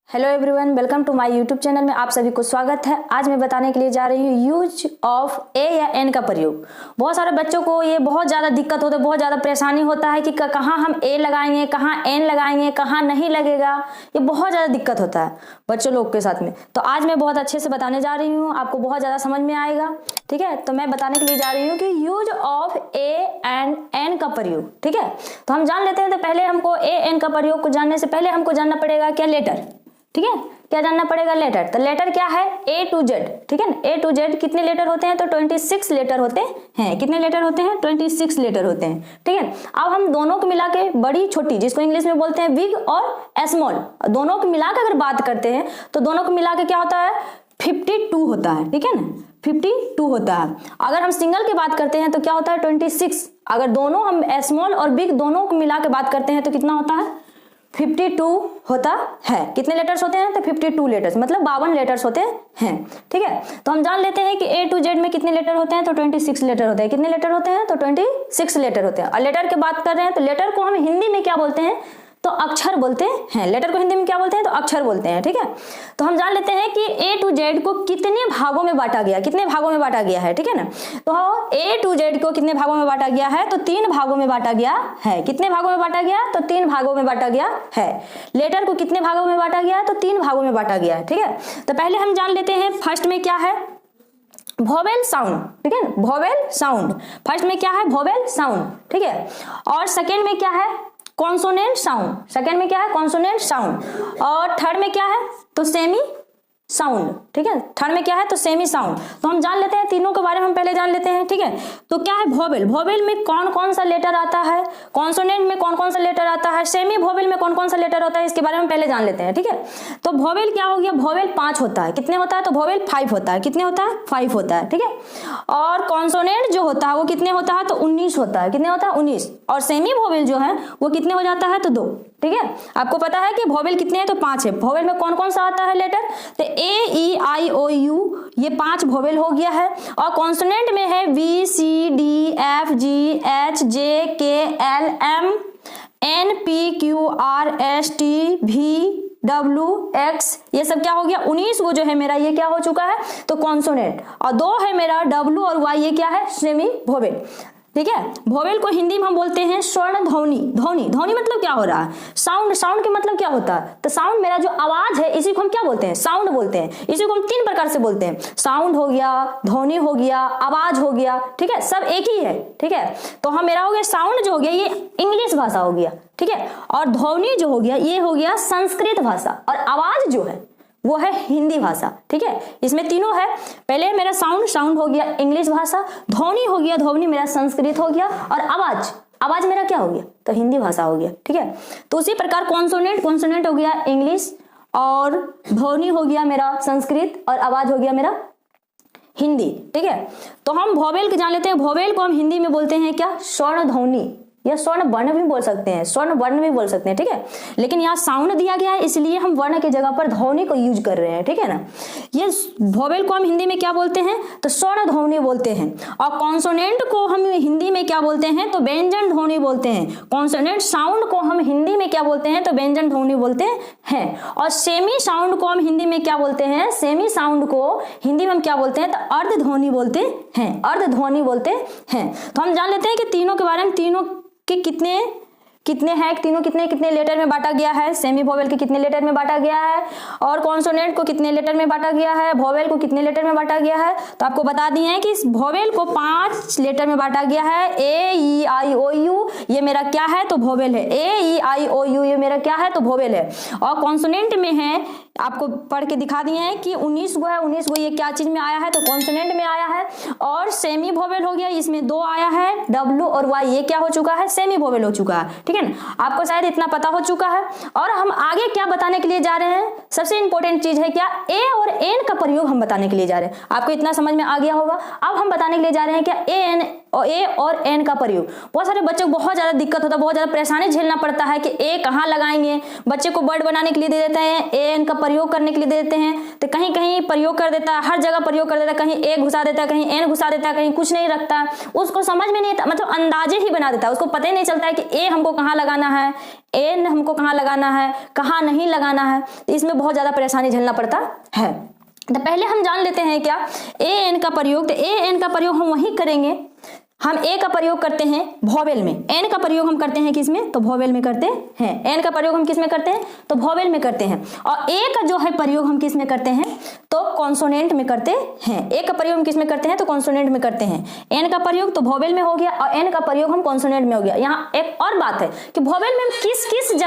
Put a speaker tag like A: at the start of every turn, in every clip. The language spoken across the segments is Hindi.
A: Hello everyone, welcome to my YouTube channel में आप सभी को स्वागत है। आज मैं बताने के लिए जा रही हूँ यूज ऑफ ए या एन का प्रयोग। बहुत सारे बच्चों को ये बहुत ज़्यादा दिक्कत होता है, बहुत ज़्यादा परेशानी होता है कि कहाँ हम ए लगाएंगे, कहाँ एन लगाएंगे, कहाँ नहीं लगेगा। ये बहुत ज़्यादा दिक्कत होता है बच्चों लोग के साथ में। तो आज मैं बहुत अच्छे से बताने जा रही हूँ, आपको बहुत ज़्यादा समझ में आएगा। ठीक है, तो मैं बताने के लिए जा रही हूँ कि use of a and an का प्रयोग। ठीक है, तो हम जान लेते हैं। तो पहले हमको ए एन का प्रयोग को जानने से पहले हमको जानना पड़ेगा क्या, लेटर। ठीक है, क्या जानना पड़ेगा, लेटर। तो लेटर क्या है, ए टू जेड। ठीक है ना, ए टू जेड कितने लेटर होते हैं, तो 26 लेटर होते हैं। कितने लेटर होते हैं, 26 लेटर होते हैं। ठीक है, अब हम दोनों को मिला के बड़ी छोटी, जिसको इंग्लिश में बोलते हैं बिग और स्मॉल, दोनों को मिला के अगर बात करते हैं तो दोनों को मिला के क्या होता है, 52 होता है। ठीक है ना, 52 होता है। अगर हम सिंगल की बात करते हैं तो क्या होता है, 26। अगर दोनों हम स्मॉल और बिग दोनों को मिला के बात करते हैं तो कितना होता है, 52 होता है। कितने लेटर्स होते हैं, तो 52 लेटर्स, मतलब 52 लेटर्स होते हैं। ठीक है, तो हम जान लेते हैं कि ए टू जेड में कितने लेटर होते हैं, तो 26 लेटर होते हैं। कितने लेटर होते हैं, तो 26 लेटर होते हैं। और लेटर की बात कर रहे हैं तो लेटर को हम हिंदी में क्या बोलते हैं, तो अक्षर बोलते हैं। लेटर को हिंदी में क्या बोलते हैं, तो अक्षर बोलते हैं। ठीक है, तो हम जान लेते हैं कि ए टू जेड को कितने भागों में बांटा गया, कितने भागों में बांटा गया है। ठीक है ना, तो ए टू जेड को कितने भागों में बांटा गया है, तो 3 भागों में बांटा गया है। कितने भागों में बांटा गया, तो 3 भागों में बांटा गया है। लेटर को कितने भागों में बांटा गया, तो 3 भागों में बांटा गया है। ठीक है, तो पहले हम जान लेते हैं फर्स्ट में क्या है, वोवेल साउंड। ठीक है, वोवेल साउंड फर्स्ट में क्या है, वोवेल साउंड। ठीक है, और सेकेंड में क्या है, कॉन्सोनेंट साउंड। सेकेंड में क्या है, कॉन्सोनेंट साउंड। और थर्ड में क्या है, तो सेमी साउंड। ठीक है, थर्ड में क्या है, तो सेमी साउंड। तो हम जान लेते हैं, तीनों के बारे में हम पहले जान लेते हैं। ठीक है, तो क्या है वोवेल, वोवेल में कौन कौन सा लेटर आता है, कॉन्सोनेंट में कौन कौन सा लेटर आता है, सेमी वोवेल में कौन कौन सा लेटर होता है, इसके बारे में पहले जान लेते हैं। ठीक है, तो वोवेल क्या हो गया, वोवेल 5 होता है। कितने होता है, तो वोवेल 5 होता है। कितने होता है, 5 होता है। ठीक है, और कॉन्सोनेंट जो होता है वो कितने होता है, तो 19 होता है। कितने होता है, 19। और सेमी वोवेल जो है वो कितने हो जाता है, तो 2। ठीक है, आपको पता है कि वोवेल कितने हैं, तो 5 है। वोवेल में कौन कौन सा आता है लेटर, तो ए ई आई ओ यू, ये 5 वोवेल हो गया है। और कॉन्सोनेंट में है B C D F G H J K L M N P Q R S T V W X, ये सब क्या हो गया, 19 को जो है मेरा ये क्या हो चुका है, तो कॉन्सोनेंट। और 2 है मेरा डब्ल्यू और वाई, ये क्या है, सेमी वोवेल। ठीक है, वोवेल को हिंदी में हम बोलते हैं स्वर्ण ध्वनि। ध्वनि, ध्वनि मतलब क्या हो रहा है, साउंड। साउंड के मतलब क्या होता है, तो साउंड मेरा जो आवाज है इसी को हम क्या बोलते हैं, साउंड बोलते हैं। इसी को हम 3 प्रकार से बोलते हैं, साउंड हो गया, ध्वनि हो गया, आवाज हो गया। ठीक है, सब एक ही है। ठीक है, तो हम मेरा हो गया साउंड जो हो गया ये इंग्लिश भाषा हो गया। ठीक है, और ध्वनि जो हो गया ये हो गया संस्कृत भाषा, और आवाज जो है वो है हिंदी भाषा। ठीक है, इसमें तीनों है। पहले मेरा साउंड, साउंड हो गया इंग्लिश भाषा, ध्वनि हो गया, ध्वनि मेरा संस्कृत हो गया, और आवाज, आवाज मेरा क्या हो गया, तो हिंदी भाषा हो गया। ठीक है, तो उसी प्रकार कॉन्सोनेंट, कॉन्सोनेंट हो गया इंग्लिश, और ध्वनि हो गया मेरा संस्कृत, और आवाज हो गया मेरा हिंदी। ठीक है, तो हम वोवेल को जान लेते हैं। वोवेल को हम हिंदी में बोलते हैं क्या, स्वर्ण ध्वनि, या स्वर्ण वर्ण भी बोल सकते हैं, स्वर्ण वर्ण भी बोल सकते हैं। ठीक है, लेकिन यहाँ साउंड दिया गया है इसलिए हम वर्ण की जगह पर ध्वनि को यूज कर रहे हैं। ठीक है ना, ये वोवेल को हम हिंदी में क्या बोलते हैं, तो स्वर्ण ध्वनि बोलते हैं। और कॉन्सोनेंट को हम हिंदी में क्या बोलते हैं, तो व्यंजन ध्वनि बोलते हैं। कॉन्सोनेंट साउंड को हम हिंदी में क्या बोलते हैं, तो व्यंजन ध्वनि बोलते हैं। और सेमी साउंड को हम हिंदी में क्या बोलते हैं, सेमी साउंड को हिंदी में हम क्या बोलते हैं, तो अर्ध ध्वनि बोलते हैं, अर्ध ध्वनि बोलते हैं। तो हम जान लेते हैं कि तीनों के बारे में, तीनों कि कितने कितने हैं, तीनों कितने कितने लेटर में बांटा गया है, सेमी वोवेल के कितने लेटर में बांटा गया है, और कॉन्सोनेंट को कितने लेटर में बांटा गया है, वोवेल को कितने लेटर में बांटा गया है। तो आपको बता दिए हैं कि इस वोवेल को 5 लेटर में बांटा गया है। ए ई आई ओ यू ये मेरा क्या है, तो वोवेल है। ए ई आई ओ यू ये मेरा क्या है, तो वोवेल है। और कॉन्सोनेंट में है, आपको पढ़ के दिखा दिए हैं कि 19 को है, 19 को ये क्या चीज में आया है, तो कॉन्सोनेंट में आया है। और सेमी वोवेल हो गया, इसमें 2 आया है, डब्ल्यू और वाई, ये क्या हो चुका है, सेमी वोवेल हो चुका है। ठीक है ना, आपको शायद इतना पता हो चुका है। और हम आगे क्या बताने के लिए जा रहे हैं, सबसे इंपॉर्टेंट चीज है क्या, ए और एन का प्रयोग हम बताने के लिए जा रहे हैं। आपको इतना समझ में आ गया होगा। अब हम बताने के लिए जा रहे हैं क्या, ए एन और ए और एन का प्रयोग। बहुत सारे बच्चों को बहुत ज्यादा दिक्कत होता है, बहुत ज्यादा परेशानी झेलना पड़ता है कि ए कहाँ लगाएंगे। बच्चे को वर्ड बनाने के लिए दे देते हैं, ए एन का प्रयोग करने के लिए दे देते हैं, तो कहीं कहीं प्रयोग कर देता है, हर जगह प्रयोग कर देता है, कहीं ए घुसा देता है, कहीं एन घुसा देता है, कहीं कुछ नहीं रखता, उसको समझ में नहीं आता, मतलब अंदाजे ही बना देता है, उसको पता ही नहीं चलता है कि ए हमको कहाँ लगाना है, एन हमको कहाँ लगाना है, कहाँ नहीं लगाना है। तो इसमें बहुत ज्यादा परेशानी झेलना पड़ता है। तो पहले हम जान लेते हैं क्या ए एन का प्रयोग। तो ए एन का प्रयोग हम वही करेंगे, हम ए का प्रयोग करते हैं वोवेल में, एन का प्रयोग हम करते हैं किसमें, तो वोवेल में करते हैं। एन का प्रयोग हम किस में करते हैं, तो वोवेल में करते हैं। और ए का जो है प्रयोग हम किस में करते हैं, तो कॉन्सोनेंट में करते हैं। ए का प्रयोग हम किस में करते हैं, तो कॉन्सोनेंट में करते हैं। एन का प्रयोग तो वोवेल में हो गया और एन का प्रयोग हम कॉन्सोनेंट में हो गया। यहाँ एक और बात है कि वोवेल में किस किस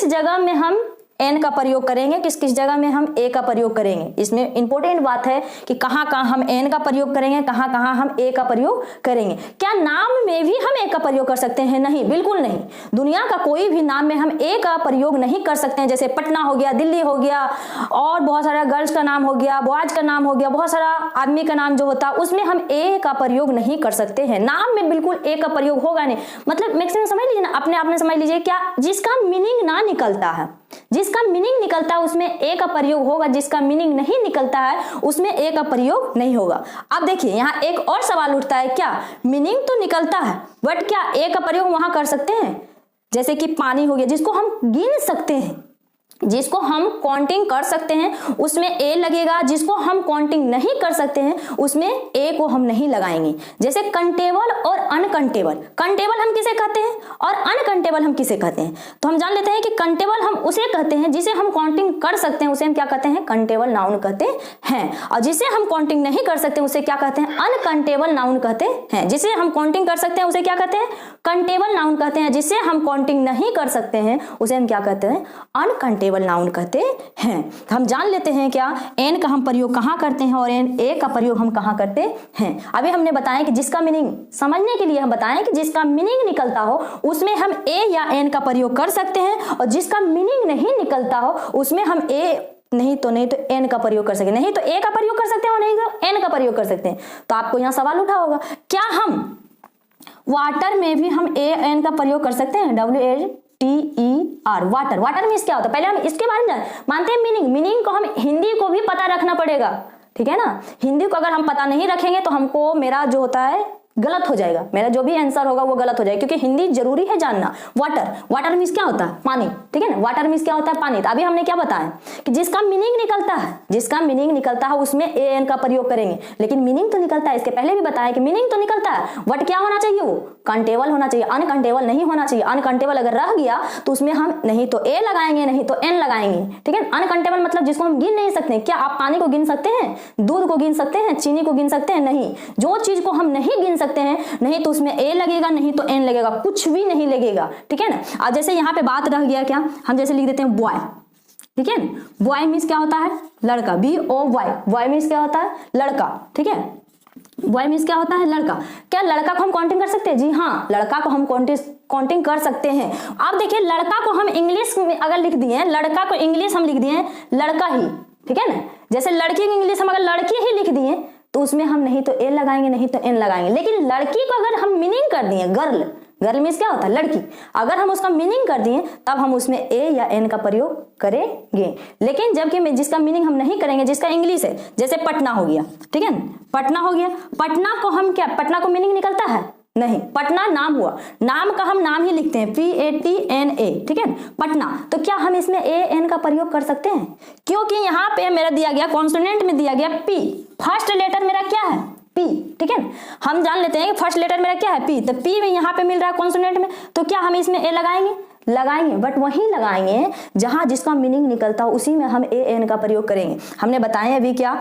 A: जगह में हम एन का प्रयोग करेंगे, किस किस जगह में हम ए का प्रयोग करेंगे। इसमें इंपॉर्टेंट बात है कि कहाँ कहाँ हम एन का प्रयोग करेंगे, कहाँ कहाँ हम ए का प्रयोग करेंगे। क्या नाम में भी हम ए का प्रयोग कर सकते हैं? नहीं, बिल्कुल नहीं। दुनिया का कोई भी नाम में हम ए का प्रयोग नहीं कर सकते हैं। जैसे पटना हो गया, दिल्ली हो गया, और बहुत सारा गर्ल्स का नाम हो गया, बॉयज का नाम हो गया, बहुत सारा आदमी का नाम जो होता है उसमें हम ए का प्रयोग नहीं कर सकते हैं। नाम में बिल्कुल ए का प्रयोग होगा नहीं। मतलब मैक्सिमम समझ लीजिए ना, अपने आप में समझ लीजिए, क्या जिसका मीनिंग ना निकलता है, जिसका मीनिंग निकलता है उसमें ए का प्रयोग होगा, जिसका मीनिंग नहीं निकलता है उसमें ए का प्रयोग नहीं होगा। अब देखिए यहाँ एक और सवाल उठता है, क्या मीनिंग तो निकलता है बट क्या ए का प्रयोग वहां कर सकते हैं? जैसे कि पानी हो गया, जिसको हम गिन सकते हैं, जिसको हम काउंटिंग कर सकते हैं उसमें ए लगेगा, जिसको हम काउंटिंग नहीं कर सकते हैं उसमें ए को हम नहीं लगाएंगे। जैसे कंटेबल और अनकंटेबल, कंटेबल हम किसे कहते हैं और अनकंटेबल हम किसे कहते हैं? तो हम जान लेते हैं कि कंटेबल हम उसे कहते हैं जिसे हम काउंटिंग कर सकते हैं, उसे हम क्या कहते हैं, कंटेबल नाउन कहते हैं। और जिसे हम काउंटिंग नहीं कर सकते उसे क्या कहते हैं, अनकंटेबल नाउन कहते हैं। जिसे हम काउंटिंग कर सकते हैं उसे क्या कहते हैं, कंटेबल नाउन कहते हैं। जिसे हम काउंटिंग नहीं कर सकते हैं उसे हम क्या कहते हैं, अनकंटेबल नाउन कहते हैं। हम जान लेते हैं क्या एन का हम प्रयोग कहां करते हैं और एन ए का प्रयोग हम कहां करते हैं। अभी हमने बताया कि जिसका मीनिंग समझने के लिए हम बताएं कि जिसका मीनिंग निकलता हो उसमें हम ए या एन का प्रयोग कर सकते हैं, और जिसका मीनिंग नहीं निकलता हो उसमें हम ए नहीं तो एन का प्रयोग कर सकते हैं। नहीं तो ए का प्रयोग कर सकते हैं और नहीं तो एन का प्रयोग कर सकते हैं। तो आपको यहाँ सवाल उठा होगा, क्या हम वाटर में भी हम ए एन का प्रयोग कर सकते हैं? WATER, water. वाटर मीन्स क्या होता है, पहले हम इसके बारे में मानते हैं। मीनिंग को हम हिंदी को भी पता रखना पड़ेगा, ठीक है ना। हिंदी को अगर हम पता नहीं रखेंगे तो हमको मेरा जो होता है गलत हो जाएगा, मेरा जो भी आंसर होगा वो गलत हो जाएगा, क्योंकि हिंदी जरूरी है जानना। वाटर मीन्स क्या होता है, पानी, ठीक है ना। वाटर मीन्स क्या होता है, पानी। तो अभी हमने क्या बताया कि जिसका मीनिंग निकलता है उसमें ए एन का प्रयोग करेंगे, लेकिन मीनिंग तो निकलता है। इसके पहले भी बताया कि मीनिंग तो निकलता है बट क्या होना चाहिए, वो कंटेबल होना चाहिए, अनकंटेबल नहीं होना चाहिए। अनकंटेबल अगर रह गया तो उसमें हम नहीं तो ए लगाएंगे नहीं तो एन लगाएंगे, ठीक है। अनकंटेबल मतलब जिसको हम गिन नहीं सकते। क्या आप पानी को गिन सकते हैं, दूध को गिन सकते हैं, चीनी को गिन सकते हैं? नहीं। जो चीज को हम नहीं गिन सकते हैं नहीं तो उसमें ए लगेगा नहीं तो एन लगेगा, कुछ भी नहीं लगेगा, ठीक है ना। अब जैसे यहाँ पे बात रह गया क्या, हम जैसे लिख देते हैं बॉय, ठीक है। बॉय मीन्स क्या होता है, लड़का, BOY। बॉय मीन्स क्या होता है, लड़का, ठीक है। बॉय मीन्स क्या होता है, लड़का। क्या लड़का को हम काउंटिंग कर सकते हैं? जी हाँ, लड़का को हम काउंटिंग कर सकते हैं। आप देखिए लड़का को हम इंग्लिश में अगर लिख दिए, लड़का को इंग्लिश हम लिख दिए लड़का ही, ठीक है ना। जैसे लड़की की इंग्लिश हम अगर लड़की ही लिख दिए तो उसमें हम नहीं तो ए लगाएंगे नहीं तो एन लगाएंगे। लेकिन लड़की को अगर हम मीनिंग कर दिए, गर्ल मीन्स क्या होता है, लड़की, अगर हम उसका मीनिंग कर दिए तब हम उसमें ए या एन का प्रयोग करेंगे। लेकिन जबकि जिसका मीनिंग हम नहीं करेंगे, जिसका इंग्लिश है, जैसे पटना हो गया, ठीक है, पटना हो गया, पटना को हम क्या, पटना को मीनिंग निकलता है? नहीं। पटना नाम हुआ, नाम का हम नाम ही लिखते हैं PATNA, ठीक है, पटना। तो क्या हम इसमें ए एन का प्रयोग कर सकते हैं? क्योंकि यहाँ पे मेरा दिया गया कॉन्सोनेंट में दिया गया P, फर्स्ट लेटर मेरा क्या है, P, ठीक है। हम जान लेते हैं कि फर्स्ट लेटर मेरा क्या है, P। तो P में यहाँ पे मिल रहा है कॉन्सोनेंट में, तो क्या हम इसमें ए लगाएंगे बट वहीं लगाएंगे जहां जिसका मीनिंग निकलता हो, उसी में हम ए एन का प्रयोग करेंगे। हमने बताया अभी क्या,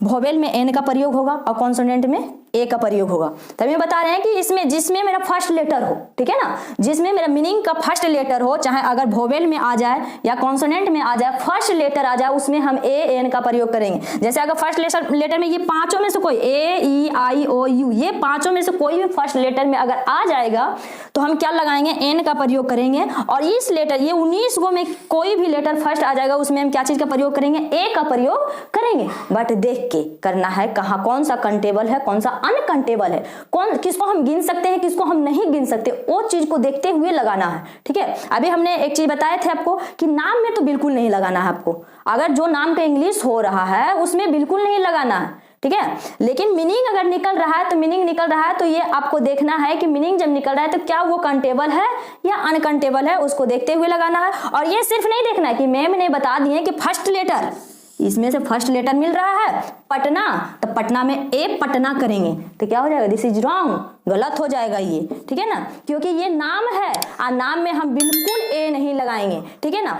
A: वोवेल में एन का प्रयोग होगा और कॉन्सोनेंट में ए का प्रयोग होगा। तभी बता रहे हैं कि इसमें जिसमें मेरा फर्स्ट लेटर हो, ठीक है ना, जिसमें मेरा मीनिंग का फर्स्ट लेटर हो, चाहे अगर वोवेल में आ जाए या कॉन्सोनेंट में आ जाए, फर्स्ट लेटर आ जाए उसमें हम ए एन का प्रयोग करेंगे। जैसे अगर फर्स्ट लेटर में ये पांचों में से कोई AEIOU, ये पांचों में से कोई भी फर्स्ट लेटर में अगर आ जाएगा तो हम क्या लगाएंगे, एन का प्रयोग करेंगे। और इस लेटर ये 19 गो में कोई भी लेटर फर्स्ट आ जाएगा उसमें हम क्या चीज का प्रयोग करेंगे, ए का प्रयोग करेंगे। बट देख के करना है कहाँ कौन सा कंटेबल है कौन सा अनकाउंटेबल है, कौन किसको हम गिन सकते हैं, किसको हम नहीं गिन सकते, वो चीज को देखते हुए लगाना है। ठीक है, अभी हमने एक चीज बताए थे आपको कि नाम में तो बिल्कुल नहीं लगाना है आपको, अगर जो नाम का इंग्लिश हो रहा है उसमें बिल्कुल नहीं लगाना है। ठीक है, लेकिन मीनिंग अगर निकल रहा है तो मीनिंग निकल रहा है तो ये आपको देखना है कि मीनिंग जब निकल रहा है तो क्या वो काउंटेबल है या अनकाउंटेबल है, उसको देखते हुए लगाना है। और ये सिर्फ नहीं देखना है कि मैम ने बता दिए कि फर्स्ट लेटर, इसमें से फर्स्ट लेटर मिल रहा है पटना, तो पटना में ए पटना करेंगे तो क्या हो जाएगा, दिस इज रॉन्ग, गलत हो जाएगा ये। ठीक है ना, क्योंकि ये नाम है और नाम में हम बिल्कुल ए नहीं लगाएंगे। ठीक है ना,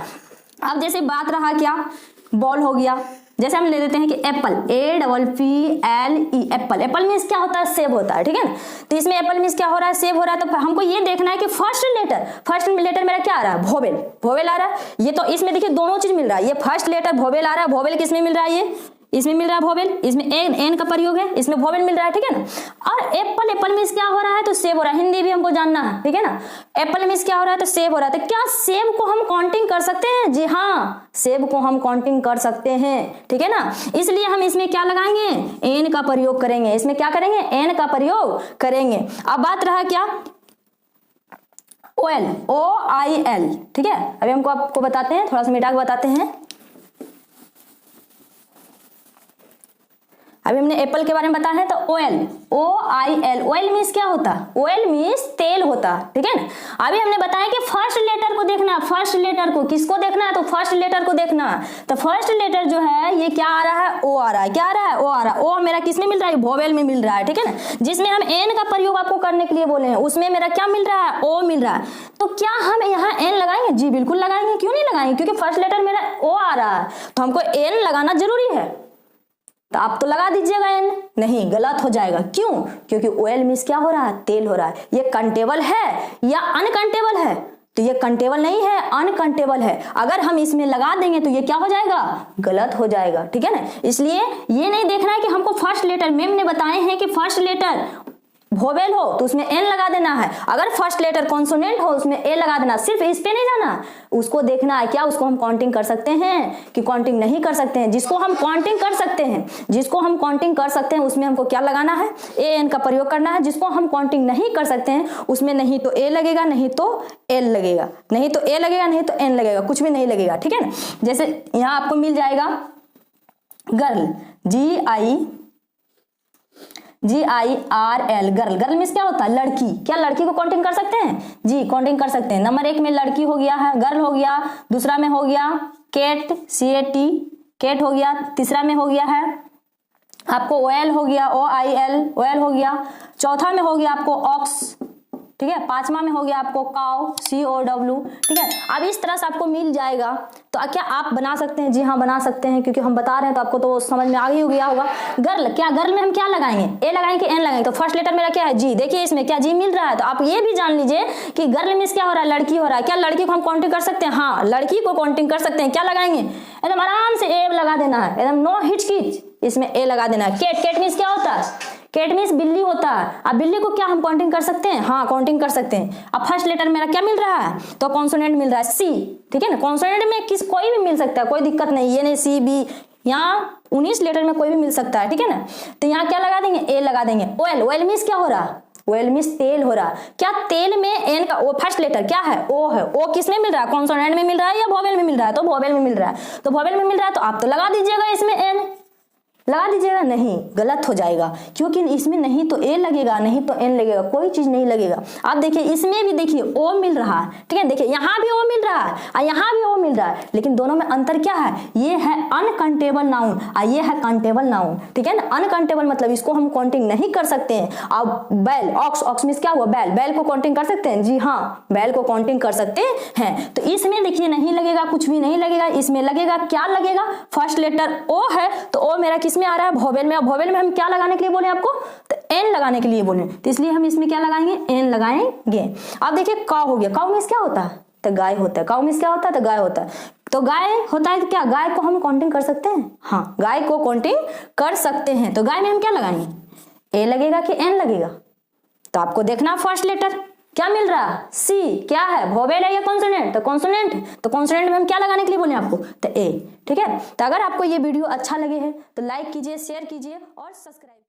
A: अब जैसे बात रहा क्या, बॉल हो गया, जैसे हम ले देते हैं कि Apple, APPLE Apple, Apple means क्या होता है, सेब होता है। ठीक है ना, तो इसमें एप्पल मीन्स क्या हो रहा है, सेब हो रहा है, तो हमको ये देखना है कि फर्स्ट लेटर मेरा क्या आ रहा है, वोवेल आ रहा है। ये तो इसमें देखिए दोनों चीज मिल रहा है, ये फर्स्ट लेटर वोवेल आ रहा है, वोवेल किसमें मिल रहा है, ये इसमें मिल रहा है वोवेल, इसमें एन का प्रयोग है, इसमें वोवेल मिल रहा है। ठीक है ना, और एप्पल मीन्स क्या हो रहा है, तो सेब हो रहा है, हिंदी भी हमको जानना है। ठीक है ना, एप्पल मीन्स क्या हो रहा है, तो सेब हो रहा है, तो क्या सेब को हम काउंटिंग कर सकते हैं, जी हाँ सेब को हम काउंटिंग कर सकते हैं। ठीक है ना, इसलिए हम इसमें क्या लगाएंगे, एन का प्रयोग करेंगे, इसमें क्या करेंगे, एन का प्रयोग करेंगे। अब बात रहा क्या, OIL। ठीक है, अभी हमको आपको बताते हैं, थोड़ा सा मिटा के बताते हैं। अभी हमने एप्पल के बारे में बताया है, तो OIL, ऑयल मीन्स क्या होता है, ऑयल मीन्स तेल होता है। ठीक है ना, अभी हमने बताया कि फर्स्ट लेटर को देखना, फर्स्ट लेटर को किसको देखना है, तो फर्स्ट लेटर को देखना है, तो फर्स्ट लेटर जो है ये क्या आ रहा है, ओ आ रहा है, क्या आ रहा है, ओ आ रहा है, ओ मेरा किसमें मिल रहा है, वोवेल में मिल रहा है। ठीक है ना, जिसमें हम एन का प्रयोग आपको करने के लिए बोले हैं उसमें मेरा क्या मिल रहा है, ओ मिल रहा है, तो क्या हम यहाँ एन लगाएंगे, जी बिल्कुल लगाएंगे, क्यों नहीं लगाएंगे, क्योंकि फर्स्ट लेटर मेरा ओ आ रहा है तो हमको एन लगाना जरूरी है, तो आप तो लगा दीजिएगा एन, नहीं गलत हो जाएगा, क्यों, क्योंकि ऑयल मीन्स क्या हो रहा है, तेल हो रहा है। ये काउंटेबल है या अनकाउंटेबल है, तो ये काउंटेबल नहीं है, अनकाउंटेबल है, अगर हम इसमें लगा देंगे तो ये क्या हो जाएगा, गलत हो जाएगा। ठीक है ना, इसलिए ये नहीं देखना है कि हमको फर्स्ट लेटर, मैम ने बताए हैं कि फर्स्ट लेटर वोवेल हो तो उसमें एन लगा देना है, अगर फर्स्ट लेटर कॉन्सोनेंट हो उसमें ए लगा देना, सिर्फ इस पे नहीं जाना, उसको देखना है क्या उसको हम काउंटिंग कर सकते हैं कि काउंटिंग नहीं कर सकते हैं। जिसको हम काउंटिंग कर सकते हैं, जिसको हम काउंटिंग कर सकते हैं उसमें हमको क्या लगाना है, ए एन का प्रयोग करना है। जिसको हम काउंटिंग नहीं कर सकते हैं उसमें नहीं तो ए लगेगा, नहीं तो एल लगेगा, नहीं तो ए लगेगा, नहीं तो एन लगेगा, कुछ भी नहीं लगेगा। ठीक है ना, जैसे यहाँ आपको मिल जाएगा गर्ल, GIRL, गर्ल मीन्स क्या होता है, लड़की, क्या लड़की को काउंटिंग कर सकते हैं, जी काउंटिंग कर सकते हैं। नंबर 1 में लड़की हो गया है, गर्ल हो गया, दूसरा में हो गया कैट, CAT कैट हो गया, तीसरा में हो गया है आपको OL हो गया, OIL ऑयल हो गया, चौथा में हो गया आपको ऑक्स, ठीक है, पांचवा में हो गया आपको काउ, COW। ठीक है, अब इस तरह से आपको मिल जाएगा, तो क्या आप बना सकते हैं, जी हाँ बना सकते हैं, क्योंकि हम बता रहे हैं तो आपको तो समझ में आ ही हो गया होगा। गर्ल, क्या गर्ल में हम क्या लगाएंगे, ए लगाएंगे कि एन लगाएंगे, तो फर्स्ट लेटर मेरा क्या है, जी, देखिए इसमें क्या जी मिल रहा है, तो आप ये भी जान लीजिए कि गर्ल मीन्स क्या हो रहा है, लड़की हो रहा है, क्या लड़की को हम काउंटिंग कर सकते हैं, हाँ लड़की को काउंटिंग कर सकते हैं। क्या लगाएंगे, एकदम आराम से ए लगा देना है, एकदम नो हिचकिच, इसमें ए लगा देना है। कैट मीन्स क्या होता है, कैट मीन्स बिल्ली होता है, अब बिल्ली को क्या हम काउंटिंग कर सकते हैं, हाँ काउंटिंग कर सकते हैं। अब फर्स्ट लेटर मेरा क्या मिल रहा है, तो कॉन्सोनेंट मिल रहा है C। ठीक है ना, कॉन्सोनेंट में कोई भी मिल सकता है, कोई दिक्कत नहीं, ये नहीं C B, यहाँ 19 लेटर में कोई भी मिल सकता है। ठीक है ना, तो यहाँ क्या लगा देंगे, ए लगा देंगे। ऑयल मीन्स क्या हो रहा है, ऑयल मीन्स तेल हो रहा, क्या तेल में एन का वो फर्स्ट लेटर क्या है, ओ है, ओ किस में मिल रहा है, कॉन्सोनेंट में मिल रहा है या वोवेल में मिल रहा है, तो वोवेल में मिल रहा है, तो वोवेल में मिल रहा है तो आप तो लगा दीजिएगा इसमें एन, लगा दीजिएगा, नहीं गलत हो जाएगा, क्योंकि इसमें नहीं तो ए लगेगा, नहीं तो एन लगेगा, कोई चीज नहीं लगेगा। आप देखिए इसमें भी देखिए ओ मिल रहा है, ठीक है, देखिए यहाँ भी ओ मिल रहा है और यहाँ भी ओ मिल रहा है, लेकिन दोनों में अंतर क्या है, ये है अनकाउंटेबल नाउन और ये है काउंटेबल नाउन। ठीक है ना, अनकाउंटेबल मतलब इसको हम काउंटिंग नहीं कर सकते हैं। अब बैल, ऑक्स मीन्स क्या हुआ, बैल को काउंटिंग कर सकते हैं, जी हाँ बैल को काउंटिंग कर सकते हैं। तो इसमें देखिए नहीं लगेगा, कुछ भी नहीं लगेगा, इसमें लगेगा, क्या लगेगा, फर्स्ट लेटर ओ है तो ओ मेरा किस में आ रहा है, वोवेल में। अब वोवेल में हम क्या लगाने के लिए बोले आपको, तो एन लगाने के लिए बोले, तो इसलिए हम इसमें क्या लगाएंगे, एन लगाएंगे। अब देखिए काउ हो गया, काउ मीन्स क्या होता है, तो गाय होता है, काउ मीन्स क्या होता है, तो गाय होता है, तो गाय होता है, तो क्या गाय को हम काउंटिंग कर सकते हैं, हाँ गाय को काउंटिंग कर सकते हैं। तो गाय में हम क्या लगाएंगे, ए लगेगा कि एन लगेगा, तो आपको देखना फर्स्ट लेटर क्या मिल रहा है, C क्या है, वोवेल है या कॉन्सोनेंट, तो कॉन्सोनेंट में हम क्या लगाने के लिए बोले आपको, तो ए। ठीक है, तो अगर आपको ये वीडियो अच्छा लगे है तो लाइक कीजिए, शेयर कीजिए और सब्सक्राइब